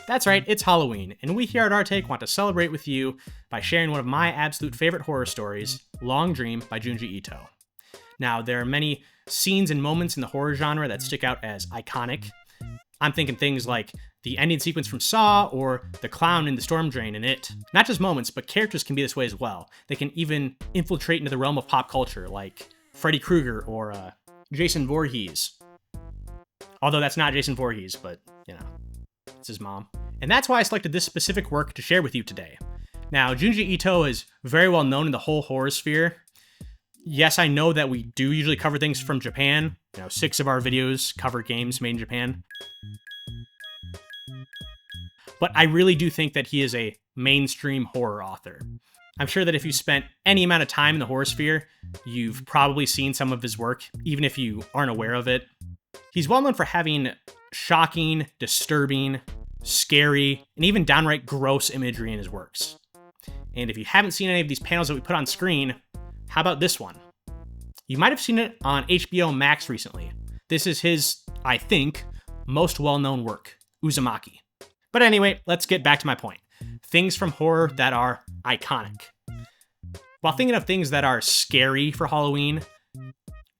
That's right, it's Halloween, and we here at Our Take want to celebrate with you by sharing one of my absolute favorite horror stories, Long Dream by Junji Ito. Now, there are many scenes and moments in the horror genre that stick out as iconic. I'm thinking things like the ending sequence from Saw or the clown in the storm drain in It. Not just moments, but characters can be this way as well. They can even infiltrate into the realm of pop culture, like Freddy Krueger or Jason Voorhees. Although that's not Jason Voorhees, but, it's his mom. And that's why I selected this specific work to share with you today. Now, Junji Ito is very well known in the whole horror sphere. Yes, I know that we do usually cover things from Japan. 6 of our videos cover games made in Japan. But I really do think that he is a mainstream horror author. I'm sure that if you spent any amount of time in the horror sphere, you've probably seen some of his work, even if you aren't aware of it. He's well known for having shocking, disturbing, scary, and even downright gross imagery in his works. And if you haven't seen any of these panels that we put on screen, how about this one? You might have seen it on HBO Max recently. This is his, I think, most well-known work, Uzumaki. But anyway, let's get back to my point. Things from horror that are iconic. While thinking of things that are scary for Halloween,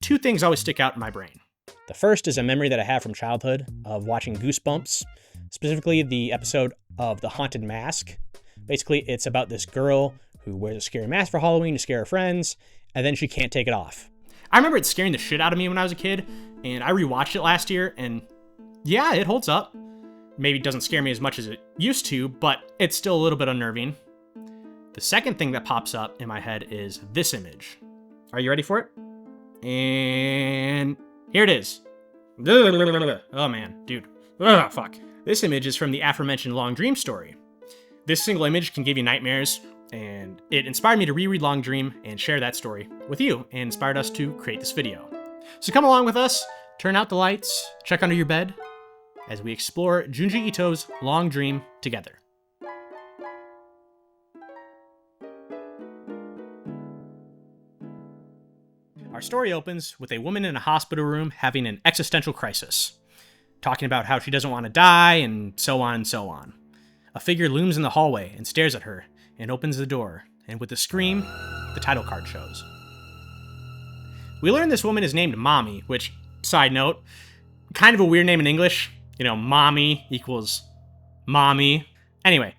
2 things always stick out in my brain. The first is a memory that I have from childhood of watching Goosebumps, specifically the episode of The Haunted Mask. Basically, it's about this girl who wears a scary mask for Halloween to scare her friends, and then she can't take it off. I remember it scaring the shit out of me when I was a kid, and I rewatched it last year, and yeah, it holds up. Maybe it doesn't scare me as much as it used to, but it's still a little bit unnerving. The second thing that pops up in my head is this image. Are you ready for it? And here it is. Oh man, dude. Ugh, fuck. This image is from the aforementioned Long Dream story. This single image can give you nightmares, and it inspired me to reread Long Dream and share that story with you, and inspired us to create this video. So come along with us, turn out the lights, check under your bed, as we explore Junji Ito's Long Dream together. Our story opens with a woman in a hospital room having an existential crisis, talking about how she doesn't want to die, and so on and so on. A figure looms in the hallway and stares at her, and opens the door, and with a scream, the title card shows. We learn this woman is named Mommy, which, side note, kind of a weird name in English. Mommy equals mommy. Anyway,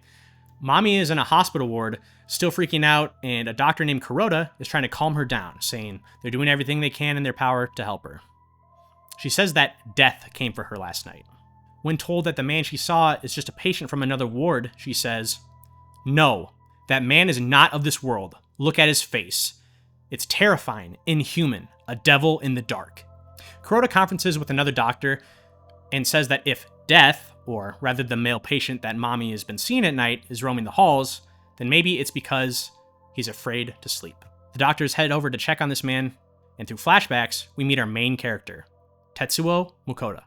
Mommy is in a hospital ward, still freaking out, and a doctor named Kuroda is trying to calm her down, saying they're doing everything they can in their power to help her. She says that death came for her last night. When told that the man she saw is just a patient from another ward, she says, "No, that man is not of this world. Look at his face. It's terrifying, inhuman, a devil in the dark." Kuroda conferences with another doctor and says that if death, or rather the male patient that Mommy has been seeing at night, is roaming the halls, then maybe it's because he's afraid to sleep. The doctors head over to check on this man, and through flashbacks, we meet our main character, Tetsuo Mukoda.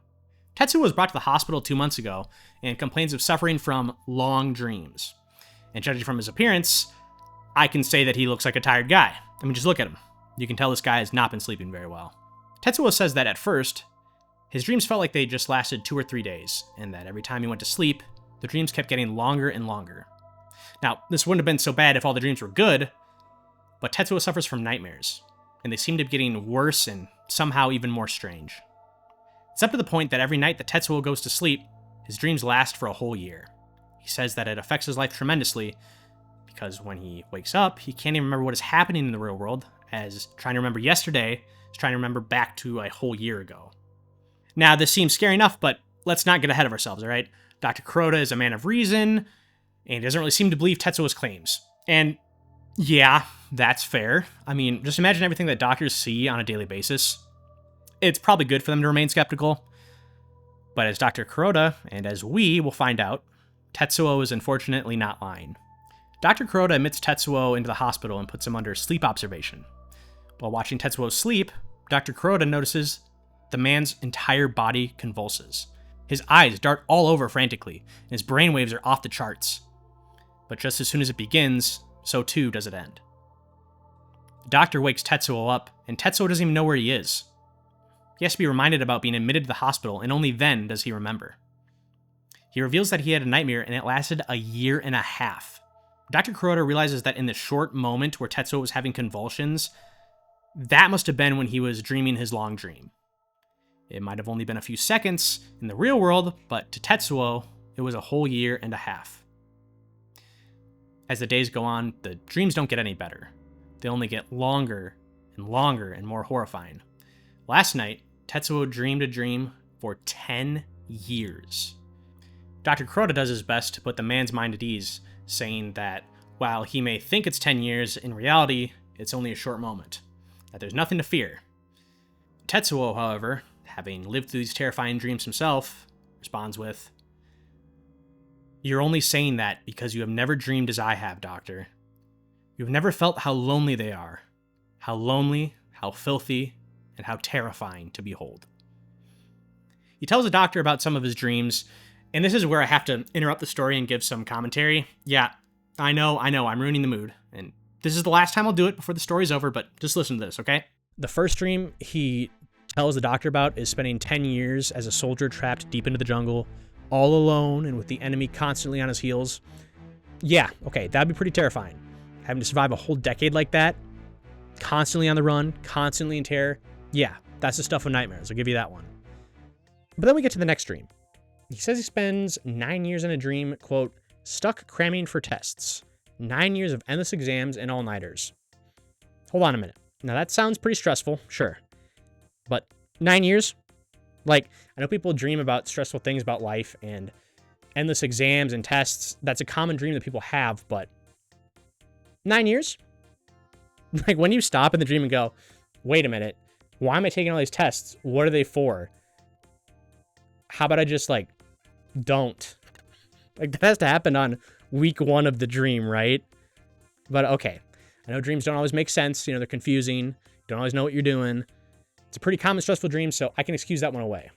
Tetsuo was brought to the hospital 2 months ago and complains of suffering from long dreams. And judging from his appearance, I can say that he looks like a tired guy. I mean, just look at him. You can tell this guy has not been sleeping very well. Tetsuo says that at first, his dreams felt like they just lasted 2 or 3 days, and that every time he went to sleep, the dreams kept getting longer and longer. Now, this wouldn't have been so bad if all the dreams were good, but Tetsuo suffers from nightmares, and they seem to be getting worse and somehow even more strange. It's up to the point that every night that Tetsuo goes to sleep, his dreams last for a whole year. He says that it affects his life tremendously, because when he wakes up, he can't even remember what is happening in the real world, as trying to remember yesterday is trying to remember back to a whole year ago. Now, this seems scary enough, but let's not get ahead of ourselves, alright? Dr. Kuroda is a man of reason, and doesn't really seem to believe Tetsuo's claims. And yeah, that's fair. I mean, just imagine everything that doctors see on a daily basis. It's probably good for them to remain skeptical. But as Dr. Kuroda, and as we will find out, Tetsuo is unfortunately not lying. Dr. Kuroda admits Tetsuo into the hospital and puts him under sleep observation. While watching Tetsuo sleep, Dr. Kuroda notices the man's entire body convulses. His eyes dart all over frantically, and his brainwaves are off the charts. But just as soon as it begins, so too does it end. The doctor wakes Tetsuo up, and Tetsuo doesn't even know where he is. He has to be reminded about being admitted to the hospital, and only then does he remember. He reveals that he had a nightmare and it lasted a year and a half. Dr. Kuroda realizes that in the short moment where Tetsuo was having convulsions, that must have been when he was dreaming his long dream. It might have only been a few seconds in the real world, but to Tetsuo, it was a whole year and a half. As the days go on, the dreams don't get any better. They only get longer and longer and more horrifying. Last night, Tetsuo dreamed a dream for 10 years. Dr. Kuroda does his best to put the man's mind at ease, saying that while he may think it's 10 years, in reality, it's only a short moment, that there's nothing to fear. Tetsuo, however, having lived through these terrifying dreams himself, responds with, "You're only saying that because you have never dreamed as I have, Doctor. You've never felt how lonely they are. How lonely, how filthy, and how terrifying to behold." He tells the doctor about some of his dreams, and this is where I have to interrupt the story and give some commentary. Yeah, I know, I'm ruining the mood, and this is the last time I'll do it before the story's over, but just listen to this, okay? The first dream he tells the doctor about is spending 10 years as a soldier trapped deep into the jungle, all alone and with the enemy constantly on his heels. Yeah, okay, that'd be pretty terrifying. Having to survive a whole decade like that, constantly on the run, constantly in terror. Yeah, that's the stuff of nightmares, I'll give you that one. But then we get to the next dream. He says he spends 9 years in a dream, quote, stuck cramming for tests. 9 years of endless exams and all-nighters. Hold on a minute. Now that sounds pretty stressful, sure. But 9 years? Like, I know people dream about stressful things about life and endless exams and tests. That's a common dream that people have, but 9 years? Like, when you stop in the dream and go, wait a minute, why am I taking all these tests? What are they for? How about I just, like, don't? Like, that has to happen on week 1 of the dream, right? But okay, I know dreams don't always make sense. You know, they're confusing. Don't always know what you're doing. It's a pretty common stressful dream, so I can excuse that one away.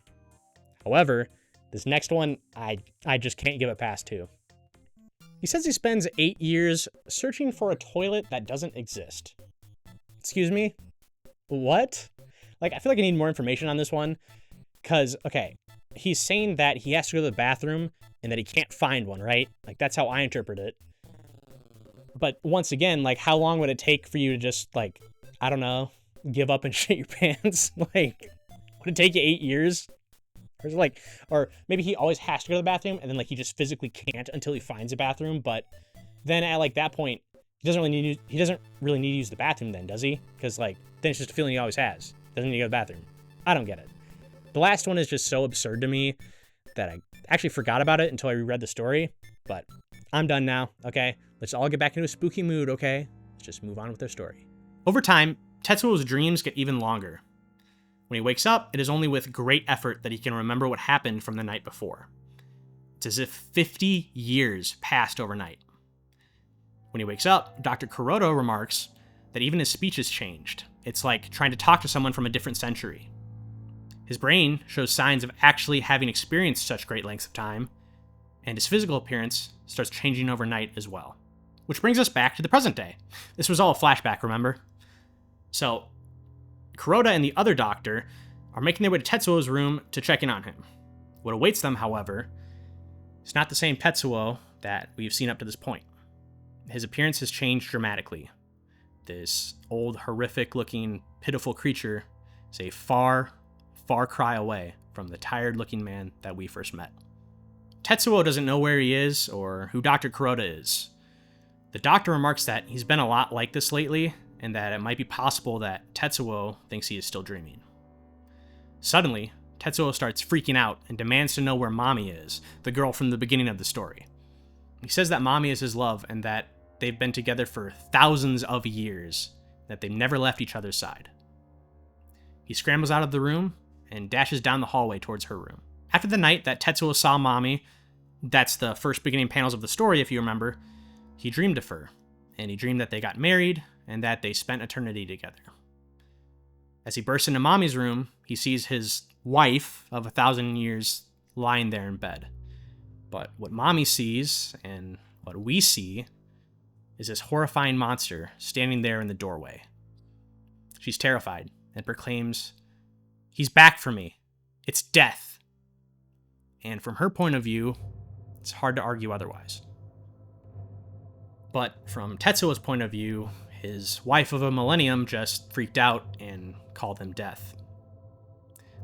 However, this next one, I just can't give it past too. He says he spends 8 years searching for a toilet that doesn't exist. Excuse me? What? Like, I feel like I need more information on this one. Because, okay, he's saying that he has to go to the bathroom and that he can't find one, right? Like, that's how I interpret it. But once again, like, how long would it take for you to just, like, I don't know, give up and shit your pants? Like, would it take you 8 years? Or is it like, or maybe he always has to go to the bathroom and then, like, he just physically can't until he finds a bathroom. But then at, like, that point, he doesn't really need to use the bathroom then, does he? Because, like, then it's just a feeling he always has. Doesn't need to go to the bathroom. I don't get it. The last one is just so absurd to me that I actually forgot about it until I reread the story. But I'm done now, okay? Let's all get back into a spooky mood, okay? Let's just move on with their story. Over time, Tetsuo's dreams get even longer. When he wakes up, it is only with great effort that he can remember what happened from the night before. It's as if 50 years passed overnight. When he wakes up, Dr. Kuroda remarks that even his speech has changed. It's like trying to talk to someone from a different century. His brain shows signs of actually having experienced such great lengths of time, and his physical appearance starts changing overnight as well. Which brings us back to the present day. This was all a flashback, remember? So, Kuroda and the other doctor are making their way to Tetsuo's room to check in on him. What awaits them, however, is not the same Tetsuo that we've seen up to this point. His appearance has changed dramatically. This old, horrific-looking, pitiful creature is a far, far cry away from the tired-looking man that we first met. Tetsuo doesn't know where he is or who Dr. Kuroda is. The doctor remarks that he's been a lot like this lately, and that it might be possible that Tetsuo thinks he is still dreaming. Suddenly, Tetsuo starts freaking out and demands to know where Mommy is, the girl from the beginning of the story. He says that Mommy is his love and that they've been together for thousands of years, that they've never left each other's side. He scrambles out of the room and dashes down the hallway towards her room. After the night that Tetsuo saw Mommy, that's the first beginning panels of the story if you remember, he dreamed of her, and he dreamed that they got married and that they spent eternity together. As he bursts into Mommy's room, he sees his wife of 1,000 years lying there in bed. But what Mommy sees, and what we see, is this horrifying monster standing there in the doorway. She's terrified and proclaims, "He's back for me. It's death." And from her point of view, It's hard to argue otherwise. But from Tetsuo's point of view, his wife of a millennium just freaked out and called him death.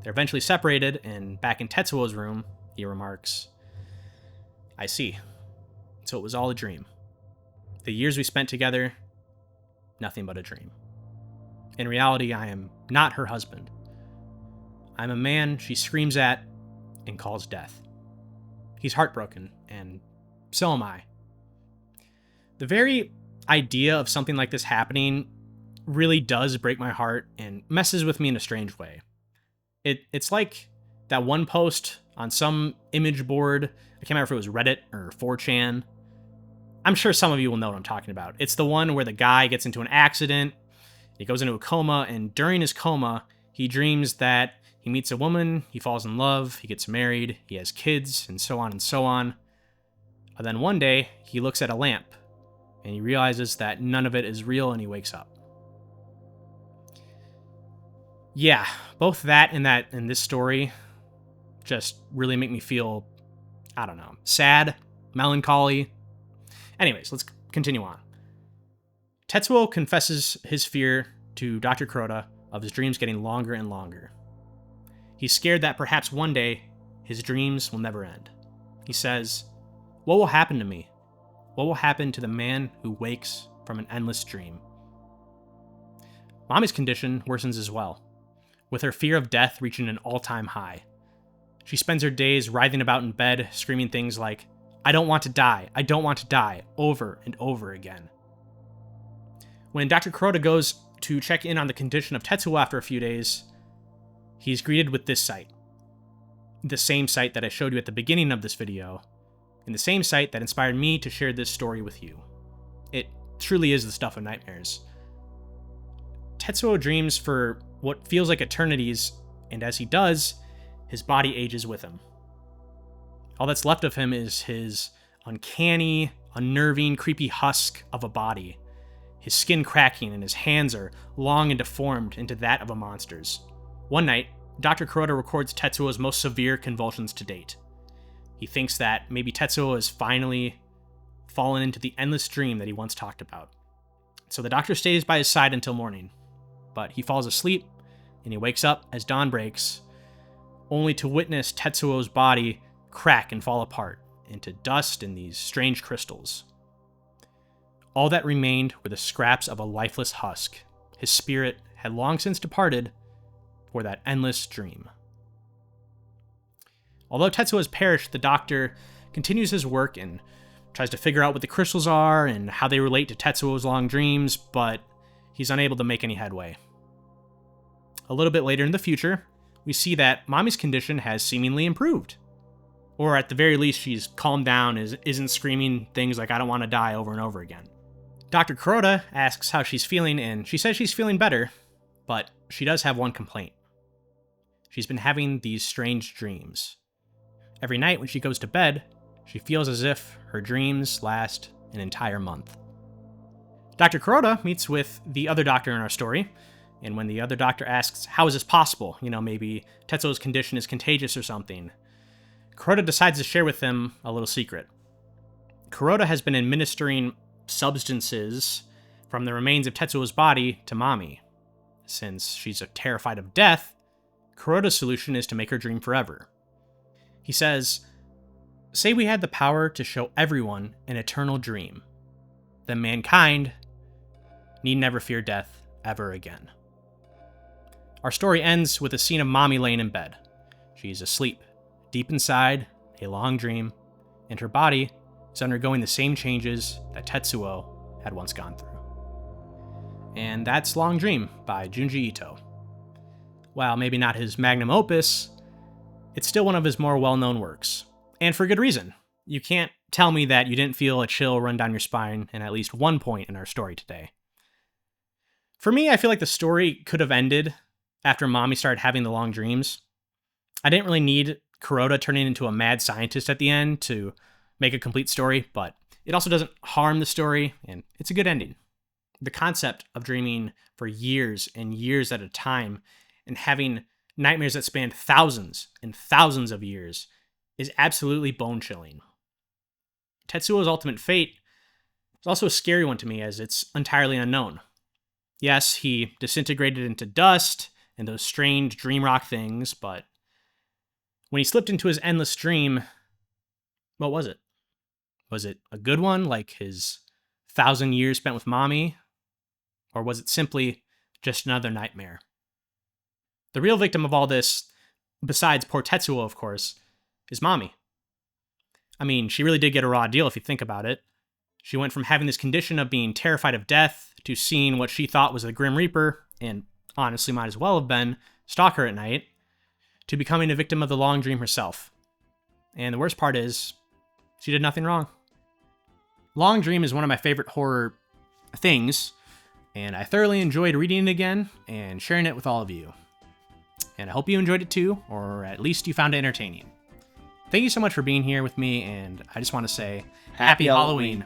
They're eventually separated, and back in Tetsuo's room, he remarks, "I see. So it was all a dream. The years we spent together, nothing but a dream. In reality, I am not her husband. I'm a man she screams at and calls death." He's heartbroken, and so am I. The very idea of something like this happening really does break my heart and messes with me in a strange way. It's like that one post on some image board. I can't remember if it was Reddit or 4chan. I'm sure some of you will know what I'm talking about. It's the one where the guy gets into an accident, he goes into a coma, and during his coma, he dreams that he meets a woman, he falls in love, he gets married, he has kids, and so on and so on. And then one day, he looks at a lamp, and he realizes that none of it is real, and he wakes up. Yeah, both that and this story just really make me feel, I don't know, sad, melancholy. Anyways, let's continue on. Tetsuo confesses his fear to Dr. Kuroda of his dreams getting longer and longer. He's scared that perhaps one day his dreams will never end. He says, "What will happen to me? What will happen to the man who wakes from an endless dream?" Mommy's condition worsens as well, with her fear of death reaching an all-time high. She spends her days writhing about in bed, screaming things like, "I don't want to die, I don't want to die," over and over again. When Dr. Kuroda goes to check in on the condition of Tetsuo after a few days, he's greeted with this sight. The same sight that I showed you at the beginning of this video, and the same sight that inspired me to share this story with you. It truly is the stuff of nightmares. Tetsuo dreams for what feels like eternities, and as he does, his body ages with him. All that's left of him is his uncanny, unnerving, creepy husk of a body, his skin cracking, and his hands are long and deformed into that of a monster's. One night, Dr. Kuroda records Tetsuo's most severe convulsions to date. He thinks that maybe Tetsuo has finally fallen into the endless dream that he once talked about. So the doctor stays by his side until morning, but he falls asleep, and he wakes up as dawn breaks, only to witness Tetsuo's body crack and fall apart into dust and these strange crystals. All that remained were the scraps of a lifeless husk. His spirit had long since departed for that endless dream. Although Tetsuo has perished, the doctor continues his work and tries to figure out what the crystals are and how they relate to Tetsuo's long dreams, but he's unable to make any headway. A little bit later in the future, we see that Mommy's condition has seemingly improved. Or at the very least, she's calmed down and isn't screaming things like, "I don't want to die," over and over again. Dr. Kuroda asks how she's feeling, and she says she's feeling better, but she does have one complaint. She's been having these strange dreams. Every night when she goes to bed, she feels as if her dreams last an entire month. Dr. Kuroda meets with the other doctor in our story, and when the other doctor asks, "How is this possible? Maybe Tetsuo's condition is contagious or something," Kuroda decides to share with him a little secret. Kuroda has been administering substances from the remains of Tetsuo's body to Mommy. Since she's terrified of death, Kuroda's solution is to make her dream forever. He says, "Say we had the power to show everyone an eternal dream, then mankind need never fear death ever again." Our story ends with a scene of Mommy laying in bed. She's asleep, deep inside a long dream, and her body is undergoing the same changes that Tetsuo had once gone through. And that's Long Dream by Junji Ito. While maybe not his magnum opus, it's still one of his more well-known works. And for good reason. You can't tell me that you didn't feel a chill run down your spine in at least one point in our story today. For me, I feel like the story could have ended after Mommy started having the long dreams. I didn't really need Kuroda turning into a mad scientist at the end to make a complete story, but it also doesn't harm the story, and it's a good ending. The concept of dreaming for years and years at a time and having nightmares that span thousands and thousands of years is absolutely bone-chilling. Tetsuo's ultimate fate is also a scary one to me, as it's entirely unknown. Yes, he disintegrated into dust and those strange dream rock things, but when he slipped into his endless dream, what was it? Was it a good one, like his 1,000 years spent with mommy? Or was it simply just another nightmare? The real victim of all this, besides poor Tetsuo, of course, is mommy. I mean, she really did get a raw deal if you think about it. She went from having this condition of being terrified of death to seeing what she thought was the Grim Reaper, and honestly might as well have been, stalk her at night, to becoming a victim of the long dream herself. And the worst part is, she did nothing wrong. Long Dream is one of my favorite horror things, and I thoroughly enjoyed reading it again and sharing it with all of you. And I hope you enjoyed it too, or at least you found it entertaining. Thank you so much for being here with me, and I just want to say, Happy Halloween.